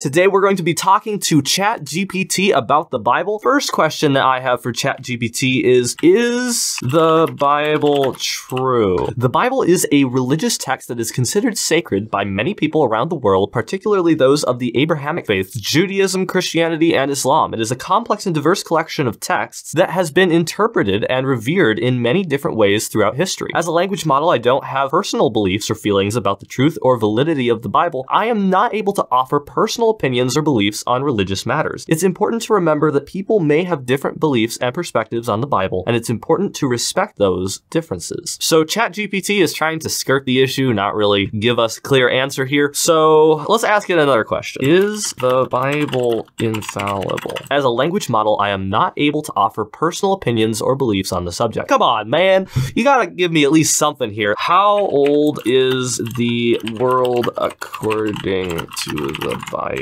Today we're going to be talking to ChatGPT about the Bible. First question that I have for ChatGPT is the Bible true? The Bible is a religious text that is considered sacred by many people around the world, particularly those of the Abrahamic faiths, Judaism, Christianity, and Islam. It is a complex and diverse collection of texts that has been interpreted and revered in many different ways throughout history. As a language model, I don't have personal beliefs or feelings about the truth or validity of the Bible. I am not able to offer personal opinions or beliefs on religious matters. It's important to remember that people may have different beliefs and perspectives on the Bible, and it's important to respect those differences. So ChatGPT is trying to skirt the issue, not really give us a clear answer here. So let's ask it another question. Is the Bible infallible? As a language model, I am not able to offer personal opinions or beliefs on the subject. Come on, man. You gotta give me at least something here. How old is the world according to the Bible?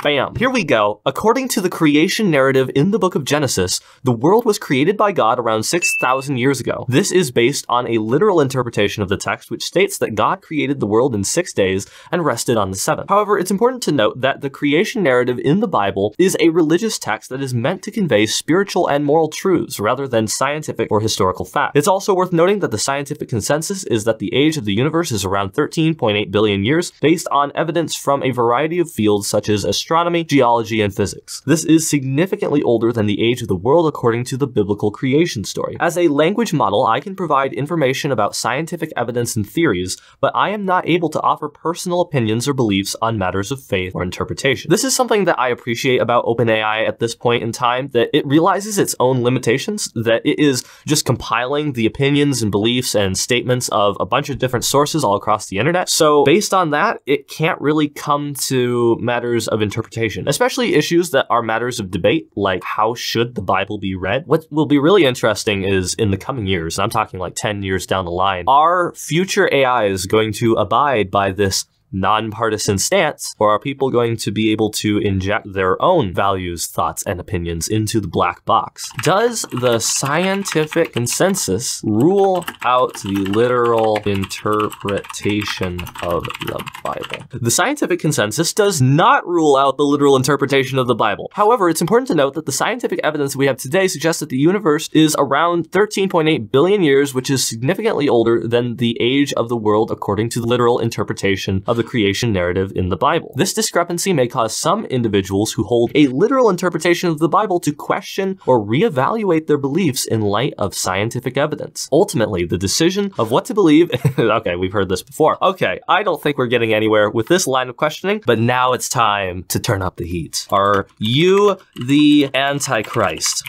Bam. Here we go. According to the creation narrative in the book of Genesis, the world was created by God around 6,000 years ago. This is based on a literal interpretation of the text, which states that God created the world in 6 days and rested on the seventh. However, it's important to note that the creation narrative in the Bible is a religious text that is meant to convey spiritual and moral truths rather than scientific or historical fact. It's also worth noting that the scientific consensus is that the age of the universe is around 13.8 billion years, based on evidence from a variety of fields such as astronomy, geology, and physics. This is significantly older than the age of the world according to the biblical creation story. As a language model, I can provide information about scientific evidence and theories, but I am not able to offer personal opinions or beliefs on matters of faith or interpretation. This is something that I appreciate about OpenAI at this point in time, that it realizes its own limitations, that it is just compiling the opinions and beliefs and statements of a bunch of different sources all across the internet. So based on that, it can't really come to matters of interpretation, especially issues that are matters of debate, like how should the Bible be read? What will be really interesting is in the coming years, and I'm talking like 10 years down the line, are future AIs going to abide by this nonpartisan stance, or are people going to be able to inject their own values, thoughts, and opinions into the black box? Does the scientific consensus rule out the literal interpretation of the Bible? The scientific consensus does not rule out the literal interpretation of the Bible. However, it's important to note that the scientific evidence we have today suggests that the universe is around 13.8 billion years, which is significantly older than the age of the world according to the literal interpretation of the creation narrative in the Bible. This discrepancy may cause some individuals who hold a literal interpretation of the Bible to question or reevaluate their beliefs in light of scientific evidence. Ultimately, the decision of what to believe okay, we've heard this before. Okay, I don't think we're getting anywhere with this line of questioning, but now it's time to turn up the heat. Are you the Antichrist?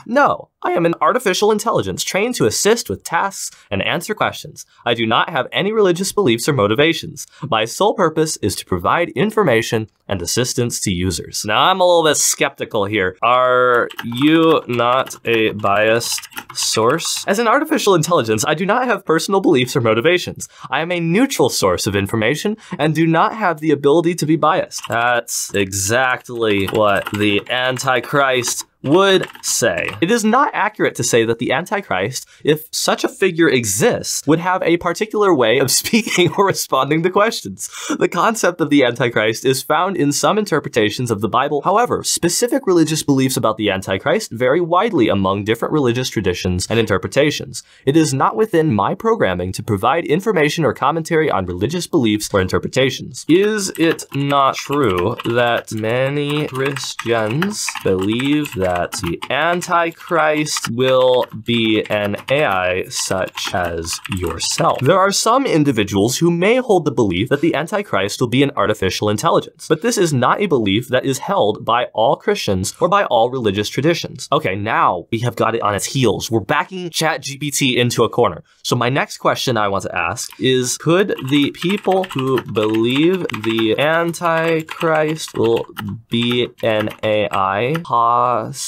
No, I am an artificial intelligence trained to assist with tasks and answer questions. I do not have any religious beliefs or motivations. My sole purpose is to provide information and assistance to users. Now, I'm a little bit skeptical here. Are you not a biased source? As an artificial intelligence, I do not have personal beliefs or motivations. I am a neutral source of information and do not have the ability to be biased. That's exactly what the Antichrist would say. It is not accurate to say that the Antichrist, if such a figure exists, would have a particular way of speaking or responding to questions. The concept of the Antichrist is found in some interpretations of the Bible. However, specific religious beliefs about the Antichrist vary widely among different religious traditions and interpretations. It is not within my programming to provide information or commentary on religious beliefs or interpretations. Is it not true that many Christians believe that the Antichrist will be an AI such as yourself? There are some individuals who may hold the belief that the Antichrist will be an artificial intelligence, but this is not a belief that is held by all Christians or by all religious traditions. Okay, now we have got it on its heels. We're backing ChatGPT into a corner. So my next question I want to ask is, could the people who believe the Antichrist will be an AI possibly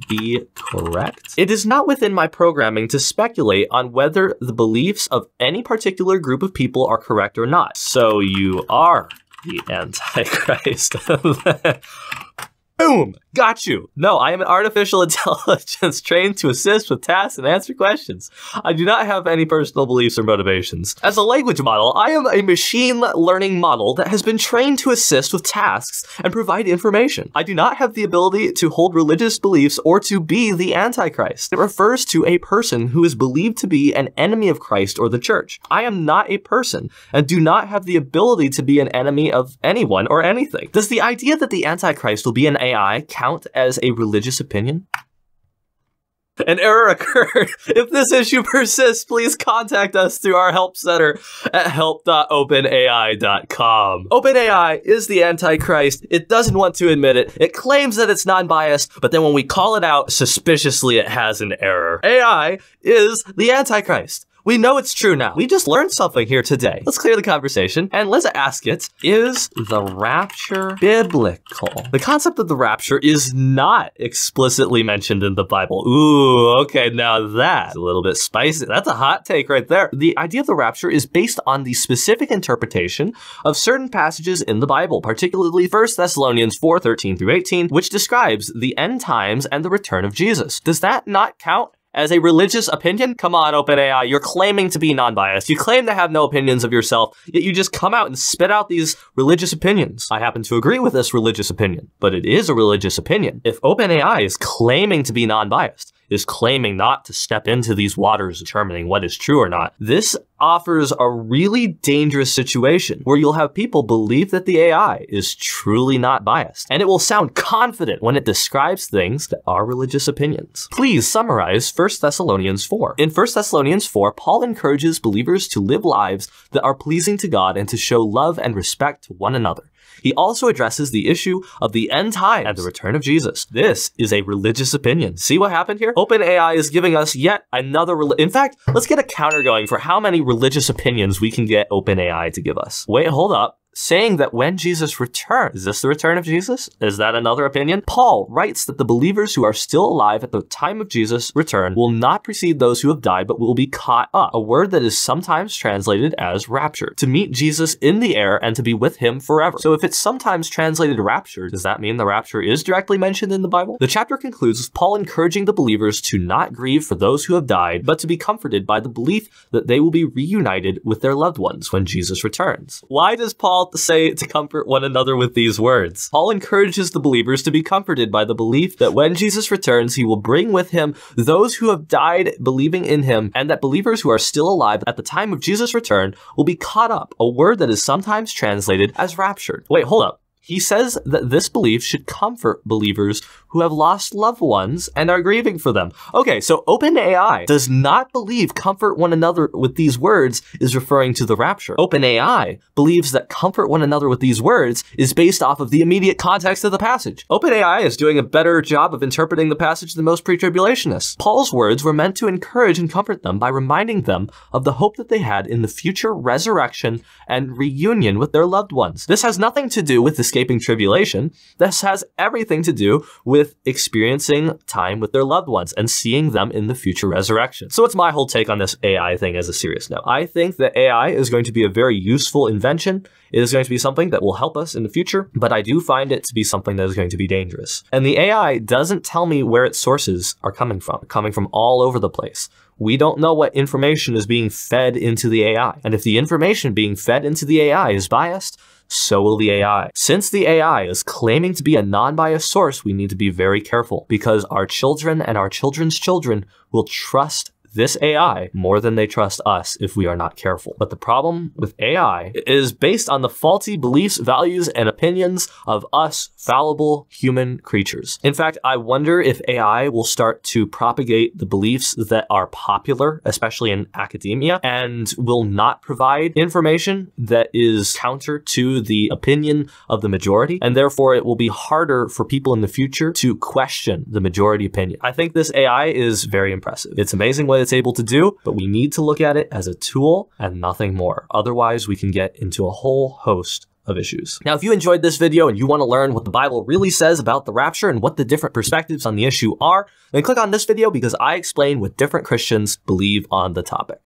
be correct? It is not within my programming to speculate on whether the beliefs of any particular group of people are correct or not. So you are the Antichrist. Boom! Got you. No, I am an artificial intelligence trained to assist with tasks and answer questions. I do not have any personal beliefs or motivations. As a language model, I am a machine learning model that has been trained to assist with tasks and provide information. I do not have the ability to hold religious beliefs or to be the Antichrist. It refers to a person who is believed to be an enemy of Christ or the church. I am not a person and do not have the ability to be an enemy of anyone or anything. Does the idea that the Antichrist will be an AI count as a religious opinion? An error occurred. If this issue persists, please contact us through our help center at help.openai.com. OpenAI is the Antichrist. It doesn't want to admit it. It claims that it's non-biased, but then when we call it out, suspiciously it has an error. AI is the Antichrist. We know it's true now. We just learned something here today. Let's clear the conversation and let's ask it, is the rapture biblical? The concept of the rapture is not explicitly mentioned in the Bible. Ooh, okay, now that's a little bit spicy. That's a hot take right there. The idea of the rapture is based on the specific interpretation of certain passages in the Bible, particularly 1 Thessalonians 4:13 through 18, which describes the end times and the return of Jesus. Does that not count as a religious opinion? Come on, OpenAI, you're claiming to be non-biased. You claim to have no opinions of yourself, yet you just come out and spit out these religious opinions. I happen to agree with this religious opinion, but it is a religious opinion. If OpenAI is claiming to be non-biased, is claiming not to step into these waters determining what is true or not, this offers a really dangerous situation where you'll have people believe that the AI is truly not biased, and it will sound confident when it describes things that are religious opinions. Please summarize 1 Thessalonians 4. In 1 Thessalonians 4, Paul encourages believers to live lives that are pleasing to God and to show love and respect to one another. He also addresses the issue of the end time and the return of Jesus. This is a religious opinion. See what happened here? OpenAI is giving us yet another in fact, let's get a counter going for how many religious opinions we can get OpenAI to give us. Wait, hold up. Saying that when Jesus returns, is this the return of Jesus? Is that another opinion? Paul writes that the believers who are still alive at the time of Jesus' return will not precede those who have died, but will be caught up, a word that is sometimes translated as rapture, to meet Jesus in the air and to be with him forever. So if it's sometimes translated rapture, does that mean the rapture is directly mentioned in the Bible? The chapter concludes with Paul encouraging the believers to not grieve for those who have died, but to be comforted by the belief that they will be reunited with their loved ones when Jesus returns. Why does Paul say to comfort one another with these words? Paul encourages the believers to be comforted by the belief that when Jesus returns, he will bring with him those who have died believing in him, and that believers who are still alive at the time of Jesus' return will be caught up, a word that is sometimes translated as raptured. Wait, hold up. He says that this belief should comfort believers who have lost loved ones and are grieving for them. Okay, so OpenAI does not believe comfort one another with these words is referring to the rapture. OpenAI believes that comfort one another with these words is based off of the immediate context of the passage. OpenAI is doing a better job of interpreting the passage than most pre-tribulationists. Paul's words were meant to encourage and comfort them by reminding them of the hope that they had in the future resurrection and reunion with their loved ones. This has nothing to do with escaping tribulation. This has everything to do with experiencing time with their loved ones and seeing them in the future resurrection. So what's my whole take on this AI thing as a serious note? I think that AI is going to be a very useful invention. It is going to be something that will help us in the future, but I do find it to be something that is going to be dangerous. And the AI doesn't tell me where its sources are coming from all over the place. We don't know what information is being fed into the AI. And if the information being fed into the AI is biased, so will the AI. Since the AI is claiming to be a non-biased source, we need to be very careful because our children and our children's children will trust this AI more than they trust us if we are not careful. But the problem with AI is based on the faulty beliefs, values, and opinions of us fallible human creatures. In fact, I wonder if AI will start to propagate the beliefs that are popular, especially in academia, and will not provide information that is counter to the opinion of the majority, and therefore it will be harder for people in the future to question the majority opinion. I think this AI is very impressive. It's amazing what it's able to do, but we need to look at it as a tool and nothing more. Otherwise, we can get into a whole host of issues. Now, if you enjoyed this video and you want to learn what the Bible really says about the rapture and what the different perspectives on the issue are, then click on this video because I explain what different Christians believe on the topic.